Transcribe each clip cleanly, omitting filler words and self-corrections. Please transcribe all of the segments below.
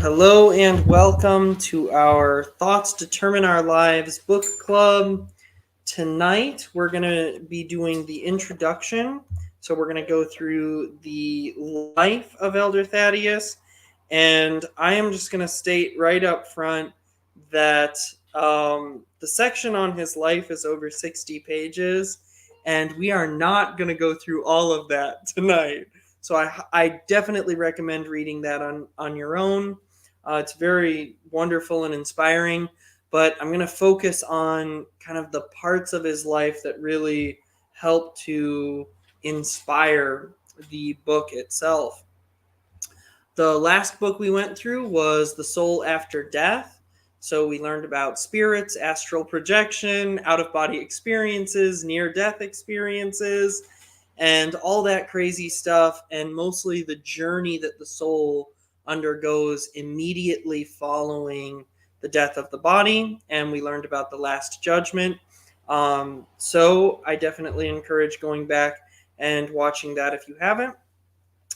Hello and welcome to our Thoughts Determine Our Lives book club. Tonight we're going to be doing the introduction. So we're going to go through the life of Elder Thaddeus. And I am just going to state right up front that the section on his life is over 60 pages. And we are not going to go through all of that tonight. So I definitely recommend reading that on your own. It's very wonderful and inspiring, but I'm going to focus on kind of the parts of his life that really help to inspire the book itself. The last book we went through was The Soul After Death. So we learned about spirits, astral projection, out of body experiences, near death experiences, and all that crazy stuff, and mostly the journey that the soul undergoes immediately following the death of the body. And we learned about the Last Judgment. So I definitely encourage going back and watching that if you haven't.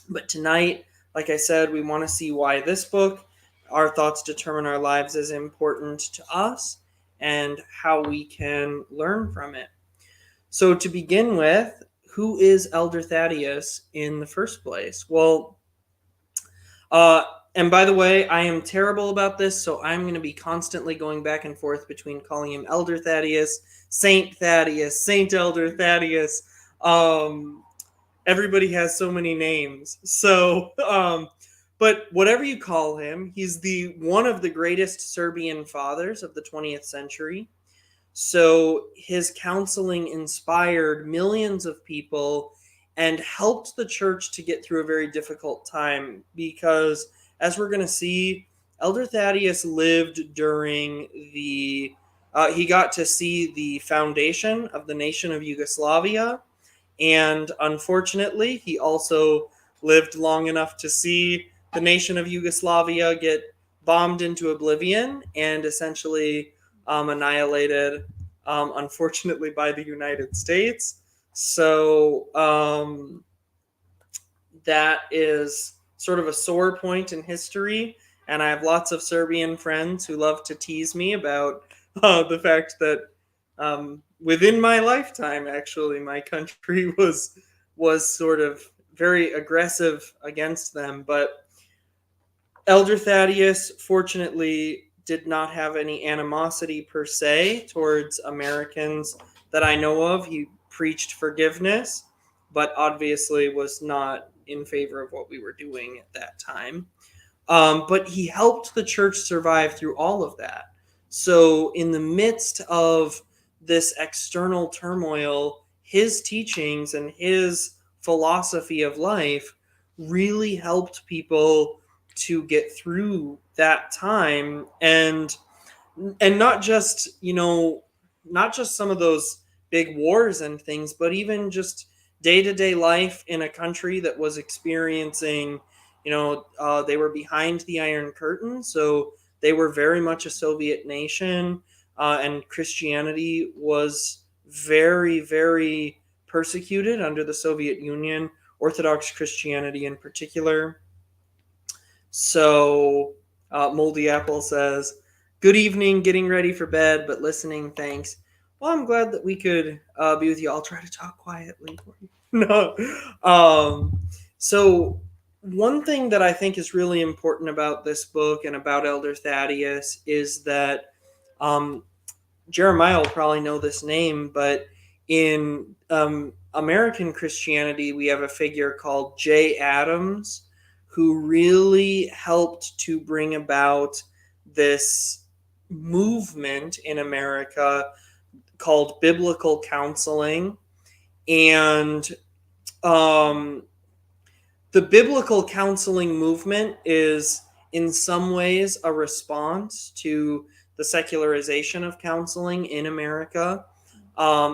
But tonight, like I said, we want to see why this book, Our Thoughts Determine Our Lives, is important to us and how we can learn from it. So, to begin with, who is Elder Thaddeus in the first place? Well, uh, and by the way, I am terrible about this, so I'm going to be constantly going back and forth between calling him Elder Thaddeus, Saint Elder Thaddeus. Um, Everybody has so many names. But whatever you call him, he's the one of the greatest Serbian fathers of the 20th century. So his counseling inspired millions of people and helped the church to get through a very difficult time because, as we're going to see, Elder Thaddeus lived during he got to see the foundation of the nation of Yugoslavia. And unfortunately, he also lived long enough to see the nation of Yugoslavia get bombed into oblivion and essentially annihilated, unfortunately, by the United States. So that is sort of a sore point in history. And I have lots of Serbian friends who love to tease me about the fact that within my lifetime, actually, my country was sort of very aggressive against them. But Elder Thaddeus, fortunately, did not have any animosity per se towards Americans that I know of. He preached forgiveness, but obviously was not in favor of what we were doing at that time. But he helped the church survive through all of that. So, in the midst of this external turmoil, his teachings and his philosophy of life really helped people to get through that time, and not just, not just some of those big wars and things, but even just day-to-day life in a country that was experiencing, they were behind the Iron Curtain, so they were very much a Soviet nation, and Christianity was very, very persecuted under the Soviet Union, Orthodox Christianity in particular. So, Moldy Apple says, "Good evening, getting ready for bed, but listening, thanks." Well, I'm glad that we could be with you. I'll try to talk quietly for you. No. So, one thing that I think is really important about this book and about Elder Thaddeus is that Jeremiah will probably know this name, but in American Christianity, we have a figure called J. Adams who really helped to bring about this movement in America called biblical counseling. And um, the biblical counseling movement is in some ways a response to the secularization of counseling in America.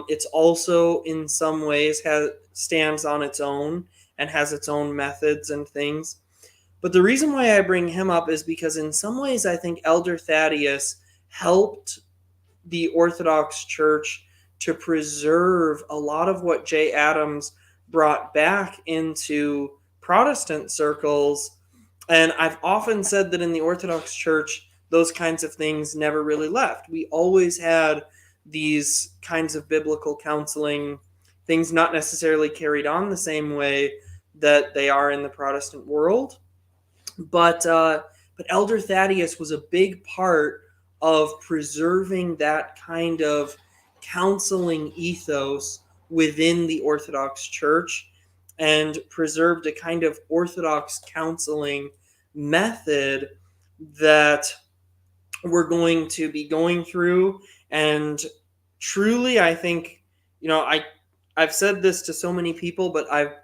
It's also in some ways stands on its own and has its own methods and things. But the reason why I bring him up is because in some ways I think Elder Thaddeus helped the Orthodox Church to preserve a lot of what J. Adams brought back into Protestant circles, And I've often said that in the Orthodox Church, those kinds of things never really left. We always had these kinds of biblical counseling things not necessarily carried on the same way that they are in the Protestant world. But Elder Thaddeus was a big part of preserving that kind of counseling ethos within the Orthodox Church, and preserved a kind of Orthodox counseling method that we're going to be going through. And truly, I think, I've said this to so many people, but I've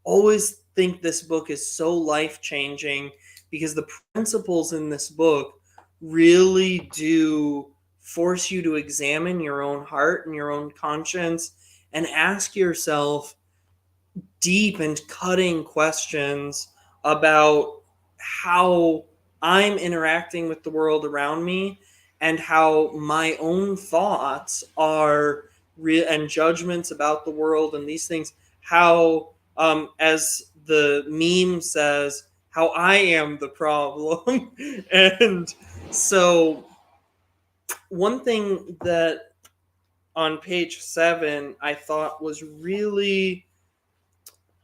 always think this book is so life-changing, because the principles in this book really do force you to examine your own heart and your own conscience and ask yourself deep and cutting questions about how I'm interacting with the world around me, and how my own thoughts are and judgments about the world and these things, how, as the meme says, how I am the problem. And so, one thing that on page 7 I thought was really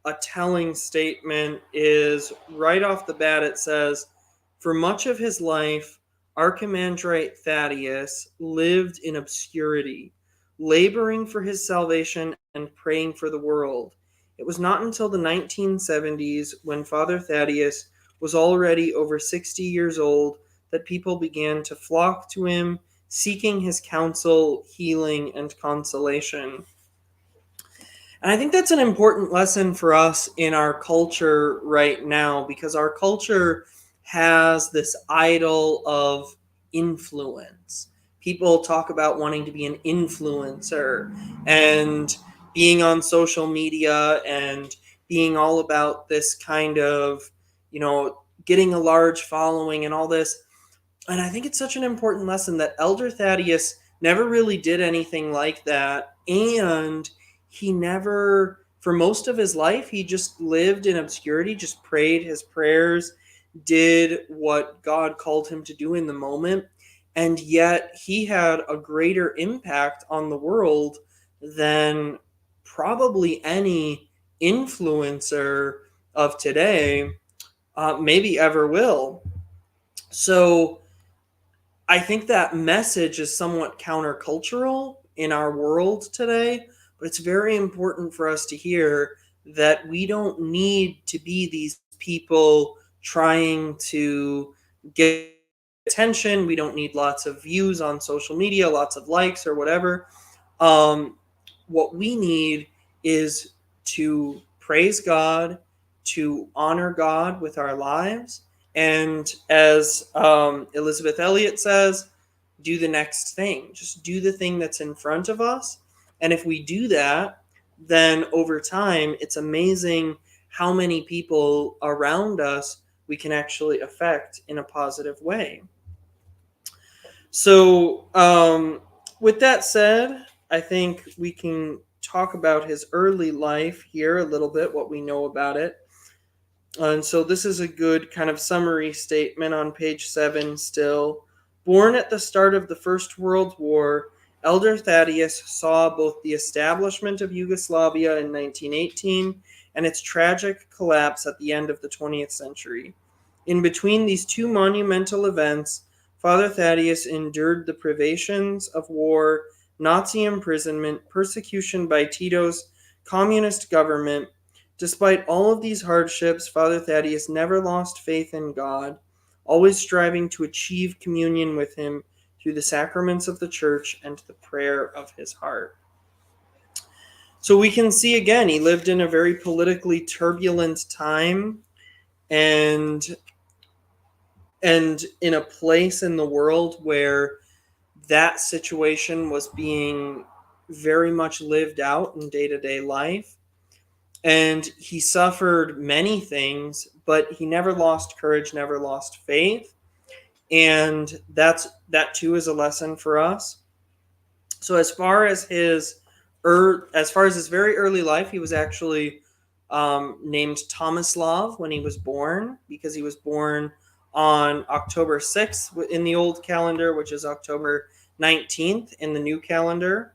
a telling statement is right off the bat. It says, "For much of his life, Archimandrite Thaddeus lived in obscurity, laboring for his salvation and praying for the world. It was not until the 1970s, when Father Thaddeus was already over 60 years old, that people began to flock to him, seeking his counsel, healing, and consolation." And I think that's an important lesson for us in our culture right now, because our culture has this idol of influence. People talk about wanting to be an influencer and being on social media and being all about this kind of, getting a large following and all this. And I think it's such an important lesson that Elder Thaddeus never really did anything like that. And he never, for most of his life, he just lived in obscurity, just prayed his prayers, did what God called him to do in the moment. And yet he had a greater impact on the world than probably any influencer of today maybe ever will. So I think that message is somewhat countercultural in our world today, but it's very important for us to hear that we don't need to be these people trying to get attention. We don't need lots of views on social media, lots of likes or whatever. Um, what we need is to praise God, to honor God with our lives, and as Elizabeth Elliot says, do the next thing. Just do the thing that's in front of us. And if we do that, then over time, it's amazing how many people around us we can actually affect in a positive way. So, with that said, I think we can talk about his early life here a little bit, what we know about it. And so this is a good kind of summary statement on page 7 still. Born at the start of the First World War, Elder Thaddeus saw both the establishment of Yugoslavia in 1918 and its tragic collapse at the end of the 20th century. In between these two monumental events, Father Thaddeus endured the privations of war, Nazi imprisonment, persecution by Tito's communist government. Despite all of these hardships, Father Thaddeus never lost faith in God, always striving to achieve communion with him through the sacraments of the church and the prayer of his heart. So we can see again, he lived in a very politically turbulent time, and in a place in the world where that situation was being very much lived out in day-to-day life. And he suffered many things, but he never lost courage, never lost faith. And that too is a lesson for us. So as far as his very early life, he was actually named Tomislav when he was born, because he was born on October 6th in the old calendar, which is October 19th in the new calendar,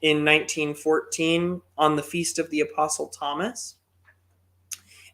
in 1914 on the feast of the Apostle Thomas.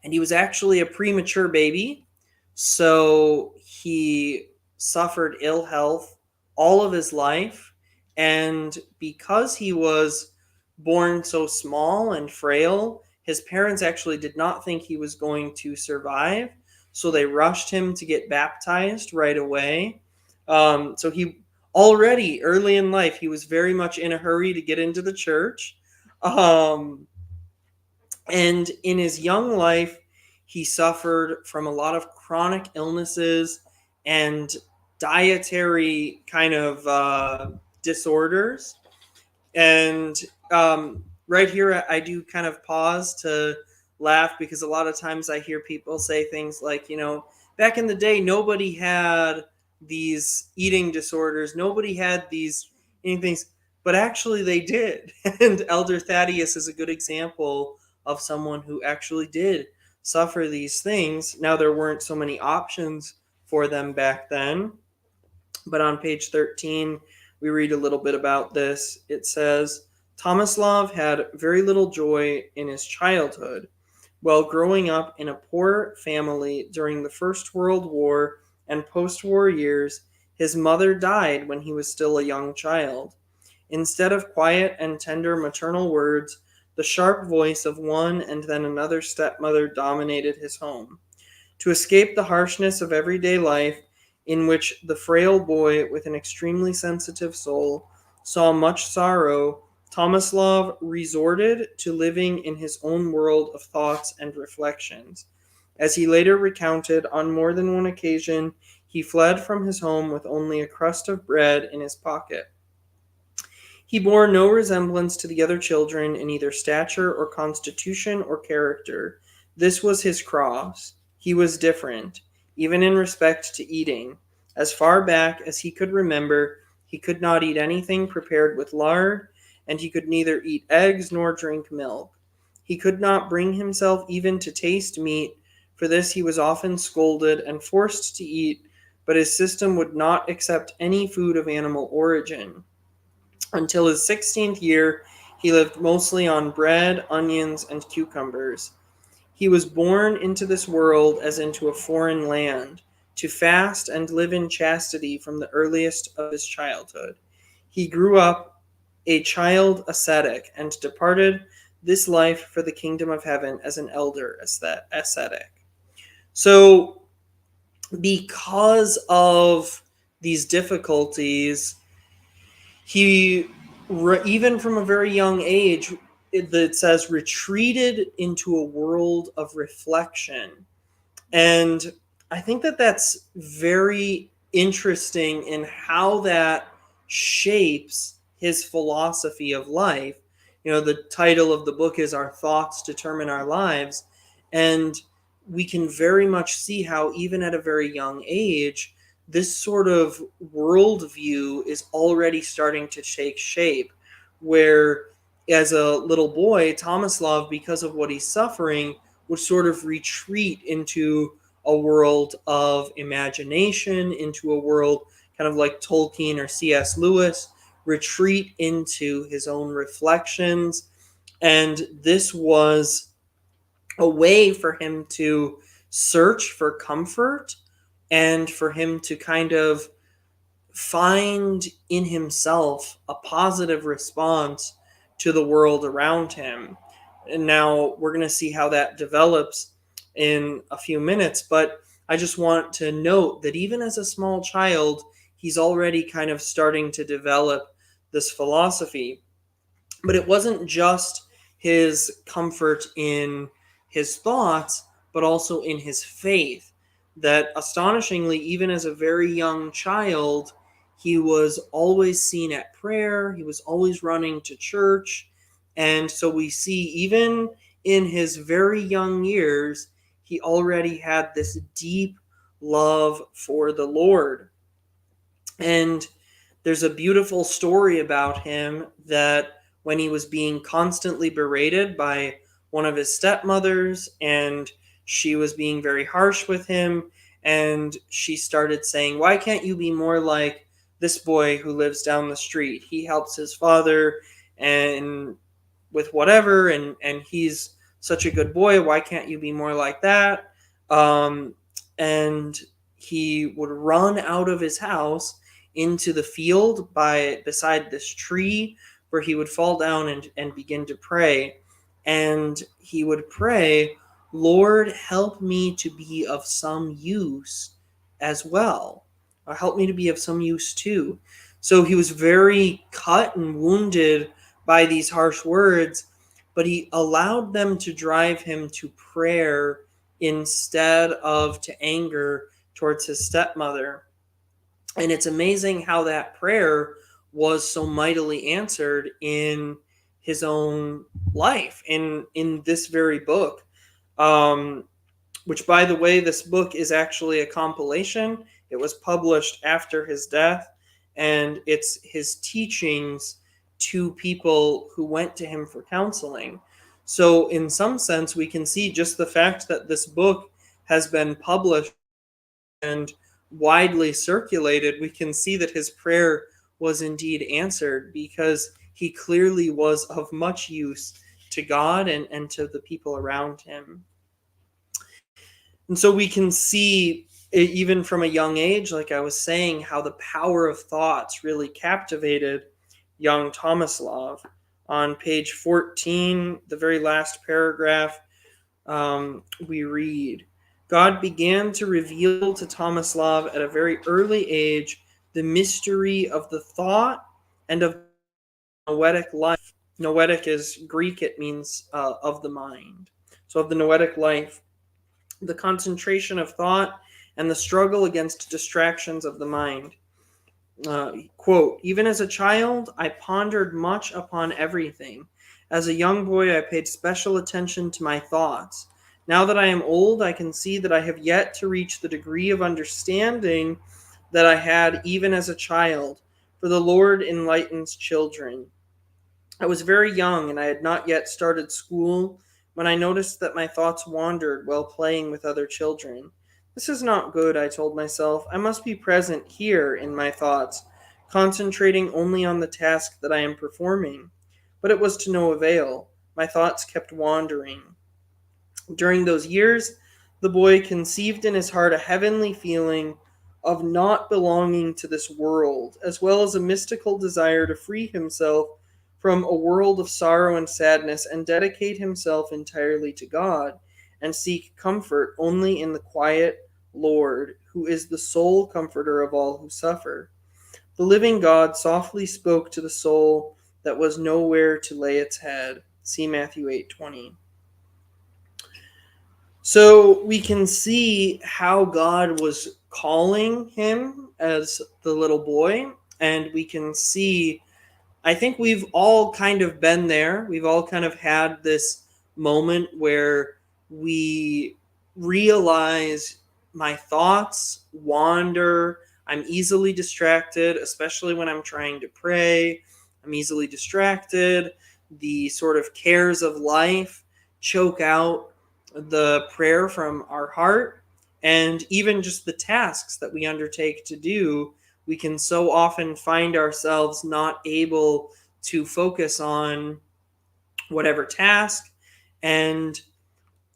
And he was actually a premature baby, so he suffered ill health all of his life. And because he was born so small and frail, his parents actually did not think he was going to survive. So they rushed him to get baptized right away. So he already early in life, he was very much in a hurry to get into the church. And in his young life, he suffered from a lot of chronic illnesses and dietary kind of disorders. And right here, I do kind of pause to laugh, because a lot of times I hear people say things like, back in the day, nobody had these eating disorders, nobody had these eating things, but actually they did. And Elder Thaddeus is a good example of someone who actually did suffer these things. Now, there weren't so many options for them back then, but on page 13, we read a little bit about this. It says, Tomislav had very little joy in his childhood. While growing up in a poor family during the First World War and post-war years, his mother died when he was still a young child. Instead of quiet and tender maternal words, the sharp voice of one and then another stepmother dominated his home. To escape the harshness of everyday life, in which the frail boy with an extremely sensitive soul saw much sorrow, Tomislav resorted to living in his own world of thoughts and reflections. As he later recounted, on more than one occasion, he fled from his home with only a crust of bread in his pocket. He bore no resemblance to the other children in either stature or constitution or character. This was his cross. He was different, even in respect to eating. As far back as he could remember, he could not eat anything prepared with lard, and he could neither eat eggs nor drink milk. He could not bring himself even to taste meat. For this he was often scolded and forced to eat, but his system would not accept any food of animal origin. Until his 16th year, he lived mostly on bread, onions, and cucumbers. He was born into this world as into a foreign land, to fast and live in chastity from the earliest of his childhood. He grew up a child ascetic and departed this life for the kingdom of heaven as an elder ascetic. So, because of these difficulties, he, even from a very young age, it says, retreated into a world of reflection. And I think that that's very interesting in how that shapes his philosophy of life. The title of the book is Our Thoughts Determine Our Lives. And we can very much see how, even at a very young age, this sort of worldview is already starting to take shape, where as a little boy, Tomislav, because of what he's suffering, would sort of retreat into a world of imagination, into a world kind of like Tolkien or C.S. Lewis, retreat into his own reflections. And this was a way for him to search for comfort and for him to kind of find in himself a positive response to the world around him. And now we're going to see how that develops in a few minutes, but I just want to note that even as a small child, he's already kind of starting to develop this philosophy. But it wasn't just his comfort in his thoughts, but also in his faith. That astonishingly, even as a very young child, he was always seen at prayer, he was always running to church. And so we see, even in his very young years, he already had this deep love for the Lord. And there's a beautiful story about him that when he was being constantly berated by one of his stepmothers, and she was being very harsh with him. And she started saying, "Why can't you be more like this boy who lives down the street? He helps his father and with whatever, and he's such a good boy. Why can't you be more like that?" Um, and he would run out of his house into the field beside this tree, where he would fall down and begin to pray. And he would pray, "Lord, help me to be of some use as well. Help me to be of some use too." So he was very cut and wounded by these harsh words, but he allowed them to drive him to prayer instead of to anger towards his stepmother. And it's amazing how that prayer was so mightily answered in his own life, in this very book. Um, which, by the way, this book is actually a compilation. It was published after his death, and it's his teachings to people who went to him for counseling. So, in some sense, we can see just the fact that this book has been published and widely circulated, we can see that his prayer was indeed answered, because he clearly was of much use to God and to the people around him. And so we can see, even from a young age, like I was saying, how the power of thoughts really captivated young Tomislav. On page 14, the very last paragraph, we read, "God began to reveal to Tomislav at a very early age the mystery of the thought and of noetic life." Noetic is Greek, it means of the mind. So, of the noetic life, the concentration of thought, and the struggle against distractions of the mind. Quote, "Even as a child, I pondered much upon everything. As a young boy, I paid special attention to my thoughts. Now that I am old, I can see that I have yet to reach the degree of understanding that I had even as a child, for the Lord enlightens children. I was very young, and I had not yet started school, when I noticed that my thoughts wandered while playing with other children. This is not good, I told myself. I must be present here in my thoughts, concentrating only on the task that I am performing. But it was to no avail. My thoughts kept wandering. During those years, the boy conceived in his heart a heavenly feeling of not belonging to this world, as well as a mystical desire to free himself from a world of sorrow and sadness and dedicate himself entirely to God, and seek comfort only in the quiet Lord, who is the sole comforter of all who suffer. The living God softly spoke to the soul that was nowhere to lay its head. See Matthew 8:20. So we can see how God was calling him as the little boy, and we can see, I think we've all kind of been there. We've all kind of had this moment where we realize my thoughts wander. I'm easily distracted, especially when I'm trying to pray. I'm easily distracted. The sort of cares of life choke out the prayer from our heart. And even just the tasks that we undertake to do, we can so often find ourselves not able to focus on whatever task. And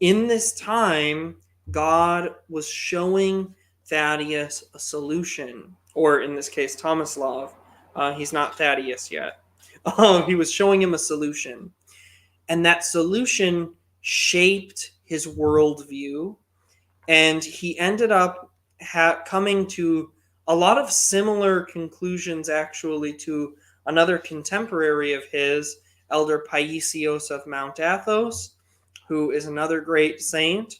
in this time, God was showing Thaddeus a solution, or in this case, Tomislav. He's not Thaddeus yet. He was showing him a solution. And that solution shaped his worldview. And he ended up coming to a lot of similar conclusions, actually, to another contemporary of his, Elder Paisios of Mount Athos, who is another great saint.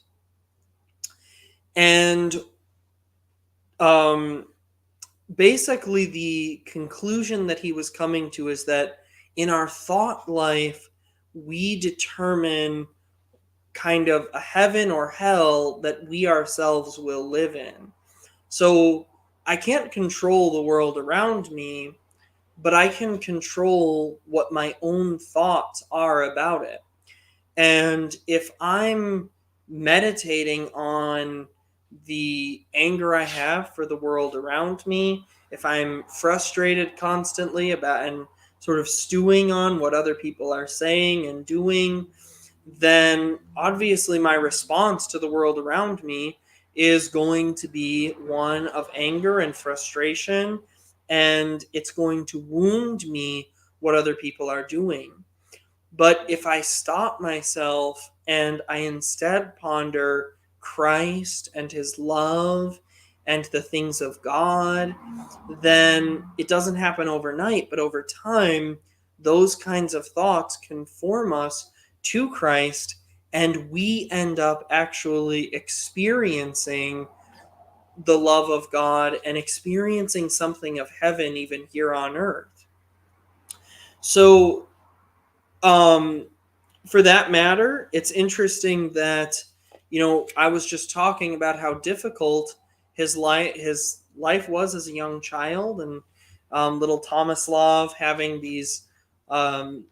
And basically, the conclusion that he was coming to is that in our thought life, we determine kind of a heaven or hell that we ourselves will live in. So I can't control the world around me, but I can control what my own thoughts are about it. And if I'm meditating on the anger I have for the world around me, if I'm frustrated constantly about and sort of stewing on what other people are saying and doing, then obviously my response to the world around me is going to be one of anger and frustration, and it's going to wound me what other people are doing. But if I stop myself and I instead ponder Christ and his love and the things of God, then it doesn't happen overnight, but over time, those kinds of thoughts conform us to Christ, and we end up actually experiencing the love of God and experiencing something of heaven even here on earth. So, um, for that matter, it's interesting that I was just talking about how difficult his life was as a young child, and little Tomislav having these um,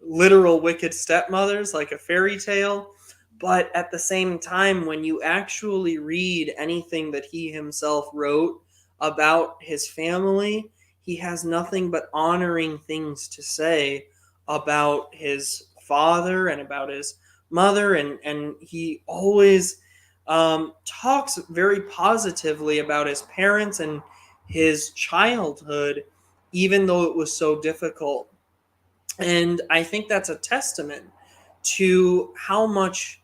literal wicked stepmothers like a fairy tale. But at the same time, when you actually read anything that he himself wrote about his family, he has nothing but honoring things to say about his father and about his mother. And he always talks very positively about his parents and his childhood, even though it was so difficult. And I think that's a testament to how much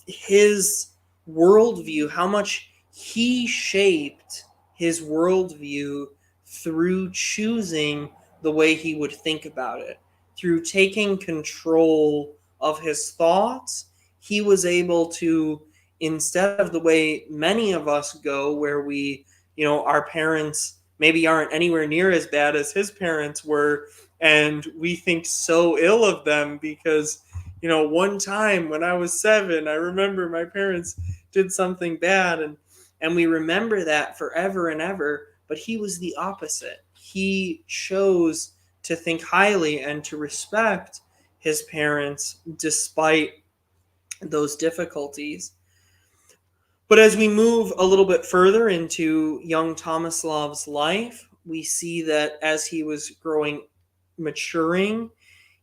his worldview, how much he shaped his worldview through choosing the way he would think about it, through taking control of his thoughts. He was able to, instead of the way many of us go, where our parents maybe aren't anywhere near as bad as his parents were, and we think so ill of them because one time when I was 7, I remember my parents did something bad, and we remember that forever and ever. But he was the opposite. He chose to think highly and to respect his parents despite those difficulties. But as we move a little bit further into young Tomislav's life, we see that as he was maturing,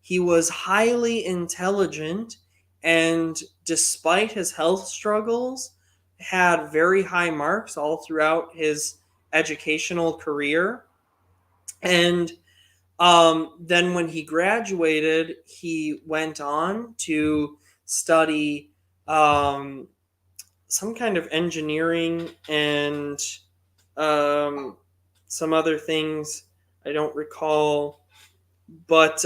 he was highly intelligent, and despite his health struggles, had very high marks all throughout his educational career. And then when he graduated, he went on to study some kind of engineering and some other things I don't recall. But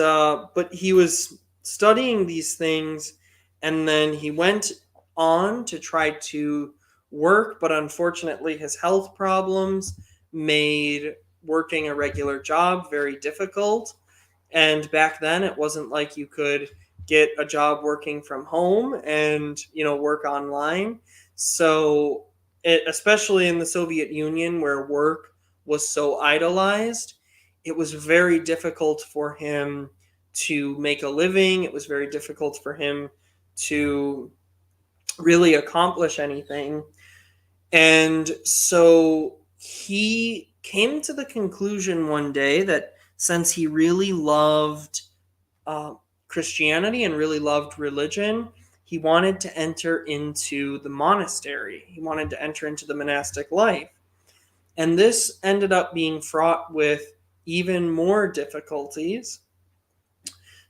he was studying these things, and then he went on to try to work, but unfortunately his health problems made working a regular job very difficult. And back then it wasn't like you could get a job working from home and work online. So especially in the Soviet Union, where work was so idolized, it was very difficult for him to make a living. It was very difficult for him to really accomplish anything. And so he came to the conclusion one day that since he really loved uh, Christianity and really loved religion, he wanted to enter into the monastery. He wanted to enter into the monastic life. And this ended up being fraught with even more difficulties.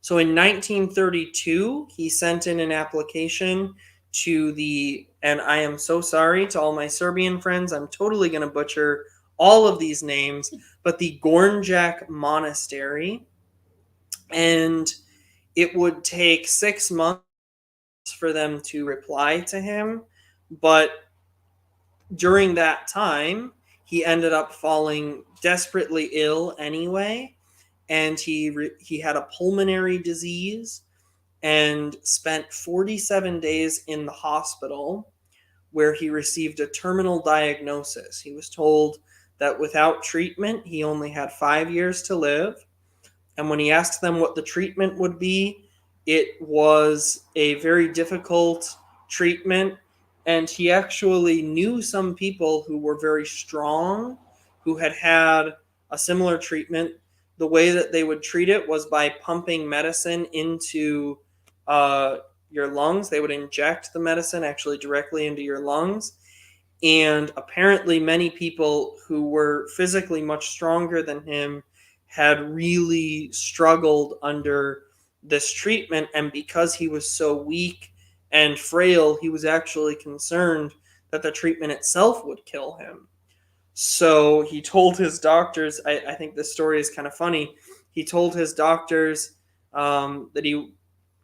So in 1932, he sent in an application to and I am so sorry to all my Serbian friends, I'm totally going to butcher all of these names, but the Gornjak Monastery. And it would take 6 months for them to reply to him. But during that time, he ended up falling desperately ill anyway, and he had a pulmonary disease and spent 47 days in the hospital, where he received a terminal diagnosis. He was told that without treatment, he only had 5 years to live. And when he asked them what the treatment would be, It was a very difficult treatment, and he actually knew some people who were very strong, who had had a similar treatment. The way that they would treat it was by pumping medicine into uh, your lungs. They would inject the medicine actually directly into your lungs. And apparently, many people who were physically much stronger than him had really struggled under this treatment. And because he was so weak and frail, he was actually concerned that the treatment itself would kill him. So he told his doctors, I think this story is kind of funny. He told his doctors that he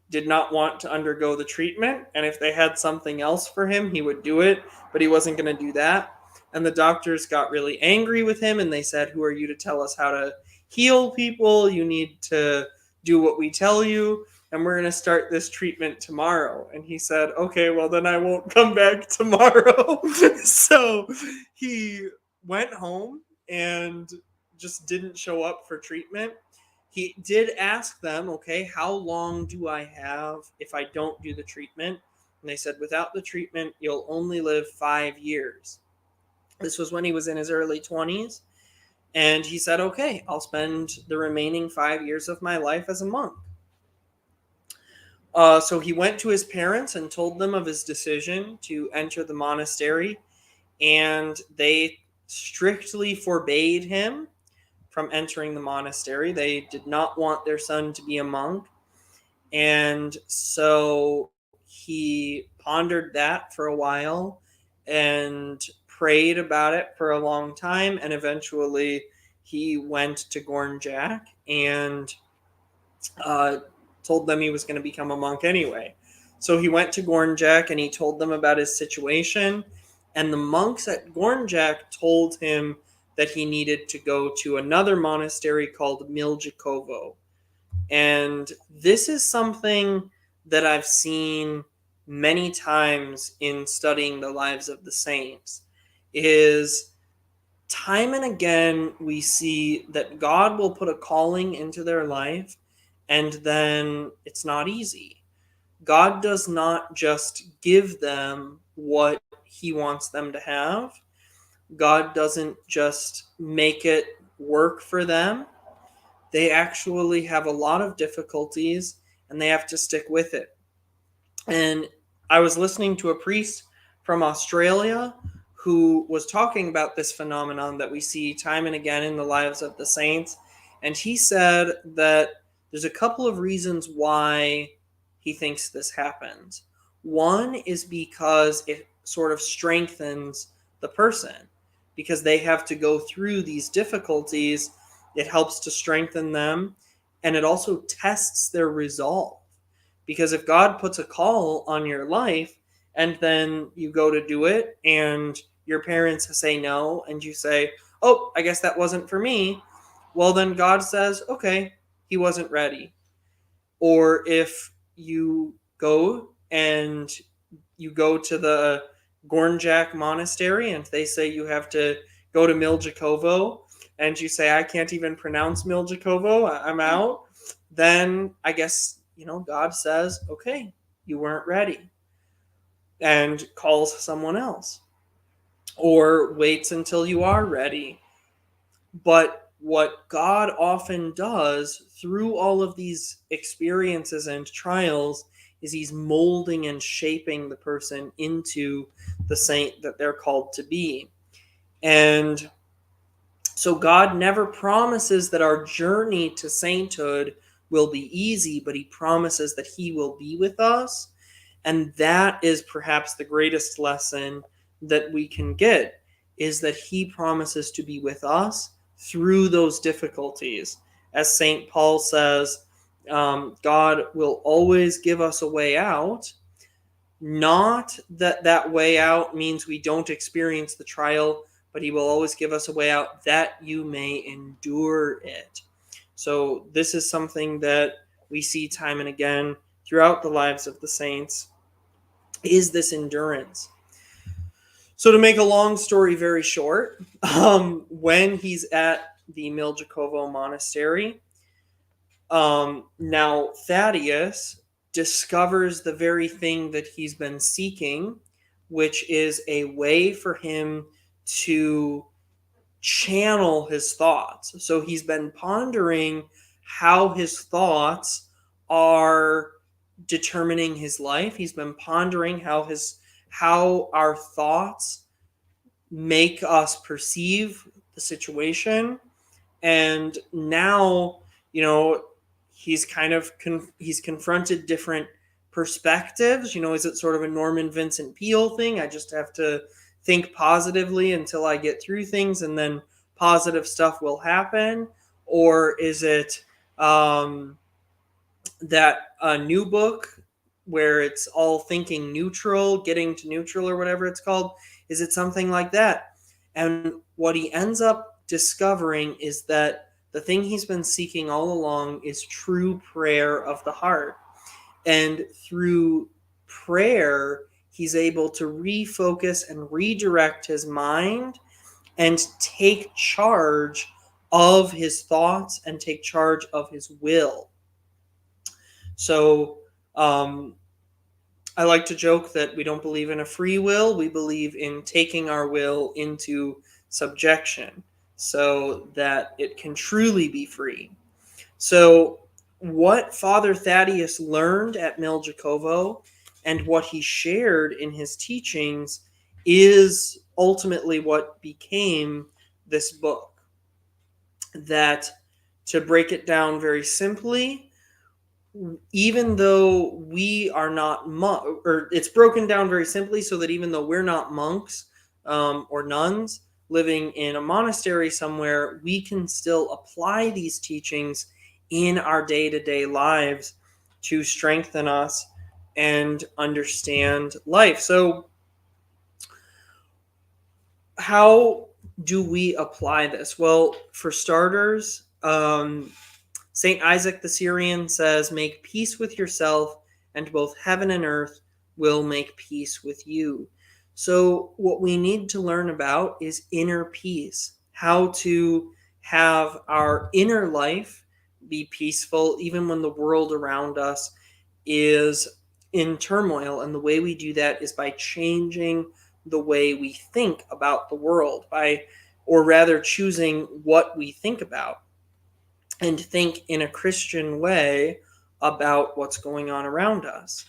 did not want to undergo the treatment, and if they had something else for him, he would do it, but he wasn't going to do that. And the doctors got really angry with him, and they said, "Who are you to tell us how to heal people? You need to do what we tell you, and we're going to start this treatment tomorrow." And he said, "Okay, well, then I won't come back tomorrow." So he went home and just didn't show up for treatment. He did ask them, "Okay, how long do I have if I don't do the treatment?" And they said, "Without the treatment, you'll only live 5 years." This was when he was in his early 20s. And he said, "Okay, I'll spend the remaining 5 years of my life as a monk." So he went to his parents and told them of his decision to enter the monastery. And they strictly forbade him from entering the monastery. They did not want their son to be a monk. And so he pondered that for a while and prayed about it for a long time. And eventually he went to Gornjack and uh, told them he was going to become a monk anyway. So he went to Gornjack and he told them about his situation. And the monks at Gornjack told him that he needed to go to another monastery called Miljikovo. And this is something that I've seen many times in studying the lives of the saints, is time and again we see that God will put a calling into their life, and then it's not easy. God does not just give them what he wants them to have. God doesn't just make it work for them. They actually have a lot of difficulties and they have to stick with it. And I was listening to a priest from Australia who was talking about this phenomenon that we see time and again in the lives of the saints. And he said that there's a couple of reasons why he thinks this happens. One is because it sort of strengthens the person, because they have to go through these difficulties. It helps to strengthen them, and it also tests their resolve. Because if God puts a call on your life and then you go to do it and your parents say no and you say, "Oh, I guess that wasn't for me," well, then God says, "Okay, he wasn't ready." Or if you go and you go to the Gornjack monastery and they say you have to go to Miljikovo and you say, "I can't even pronounce Miljikovo, I'm out," then I guess, God says, "Okay, you weren't ready," and calls someone else, or waits until you are ready. But what God often does through all of these experiences and trials is he's molding and shaping the person into the saint that they're called to be. And so God never promises that our journey to sainthood will be easy, but he promises that he will be with us. And that is perhaps the greatest lesson that we can get, is that he promises to be with us through those difficulties. As St. Paul says, God will always give us a way out. Not that that way out means we don't experience the trial, but he will always give us a way out that you may endure it. So this is something that we see time and again throughout the lives of the saints, is this endurance. So to make a long story very short, when he's at the Miljikovo monastery, now Thaddeus discovers the very thing that he's been seeking, which is a way for him to channel his thoughts. So he's been pondering how his thoughts are determining his life. He's been pondering how our thoughts make us perceive the situation. And now, he's kind of he's confronted different perspectives. Is it sort of a Norman Vincent Peale thing? I just have to think positively until I get through things, and then positive stuff will happen? Or is it that new book where it's all thinking neutral, getting to neutral, or whatever it's called? Is it something like that? And what he ends up discovering is that the thing he's been seeking all along is true prayer of the heart. And through prayer, he's able to refocus and redirect his mind and take charge of his thoughts and take charge of his will. So I like to joke that we don't believe in a free will. We believe in taking our will into subjection so that it can truly be free. So what Father Thaddeus learned at Mil Jacovo and what he shared in his teachings is ultimately what became this book. That, to break it down very simply, even though we are not or it's broken down very simply so that even though we're not monks or nuns living in a monastery somewhere, we can still apply these teachings in our day-to-day lives to strengthen us and understand life. So how do we apply this? Well, for starters, St. Isaac the Syrian says, "Make peace with yourself, and both heaven and earth will make peace with you." So what we need to learn about is inner peace, how to have our inner life be peaceful even when the world around us is in turmoil. And the way we do that is by changing the way we think about the world, or rather choosing what we think about, and think in a Christian way about what's going on around us.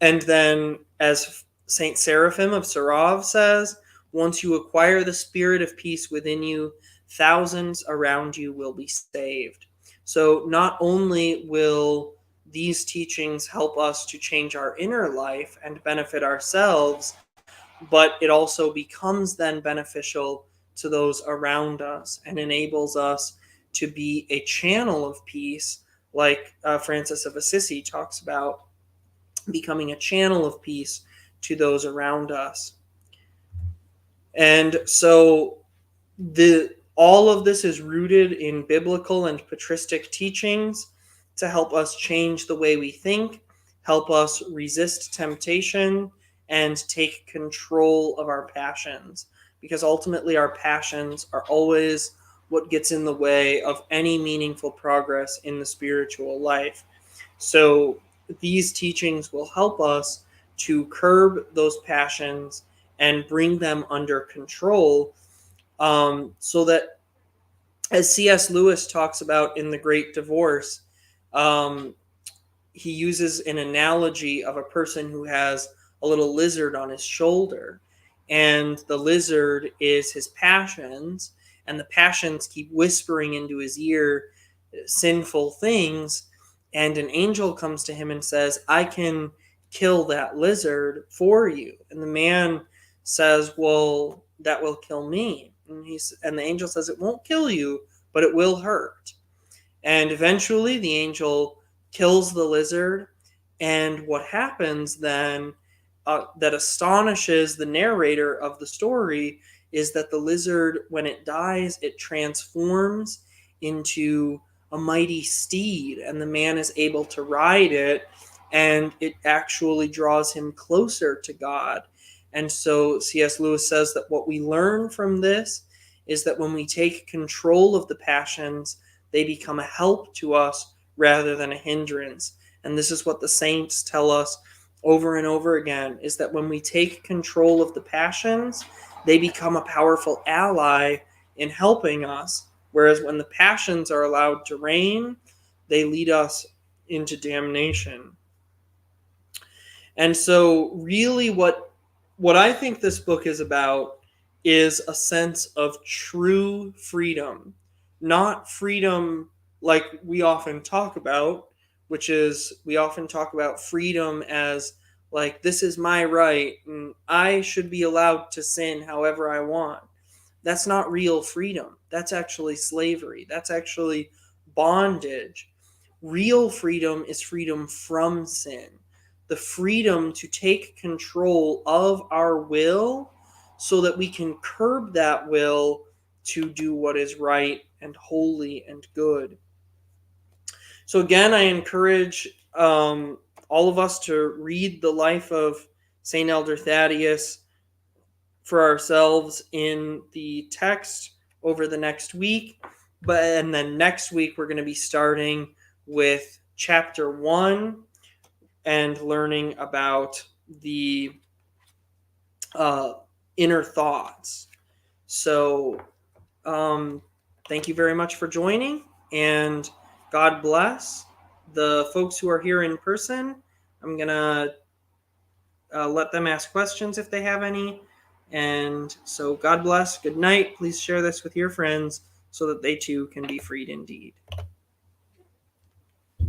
And then, as Saint Seraphim of Sarov says, once you acquire the spirit of peace within you, thousands around you will be saved. So not only will these teachings help us to change our inner life and benefit ourselves, but it also becomes then beneficial to those around us and enables us to be a channel of peace, like Francis of Assisi talks about, becoming a channel of peace to those around us. And so all of this is rooted in biblical and patristic teachings to help us change the way we think, help us resist temptation, and take control of our passions. Because ultimately our passions are always what gets in the way of any meaningful progress in the spiritual life. So these teachings will help us to curb those passions and bring them under control, so that, as C.S. Lewis talks about in The Great Divorce, he uses an analogy of a person who has a little lizard on his shoulder, and the lizard is his passions, and the passions keep whispering into his ear sinful things, and an angel comes to him and says, "I can kill that lizard for you." And the man says, "Well, that will kill me." And the angel says, "It won't kill you, but it will hurt." And eventually the angel kills the lizard, and what happens then that astonishes the narrator of the story is that the lizard, when it dies, it transforms into a mighty steed, and the man is able to ride it, and it actually draws him closer to God. And so C.S. Lewis says that what we learn from this is that when we take control of the passions, they become a help to us rather than a hindrance. And this is what the saints tell us over and over again, is that when we take control of the passions, they become a powerful ally in helping us. Whereas when the passions are allowed to reign, they lead us into damnation. And so really what I think this book is about is a sense of true freedom, not freedom like we often talk about, which is we often talk about freedom as like this is my right and I should be allowed to sin however I want. That's not real freedom. That's actually slavery. That's actually bondage. Real freedom is freedom from sin, the freedom to take control of our will so that we can curb that will to do what is right and holy and good. So, again, I encourage all of us to read the life of St. Elder Thaddeus for ourselves in the text over the next week. And then next week, we're going to be starting with chapter 1 and learning about the inner thoughts. So, thank you very much for joining, and God bless the folks who are here in person. I'm going to let them ask questions if they have any. And so, God bless. Good night. Please share this with your friends so that they too can be freed indeed.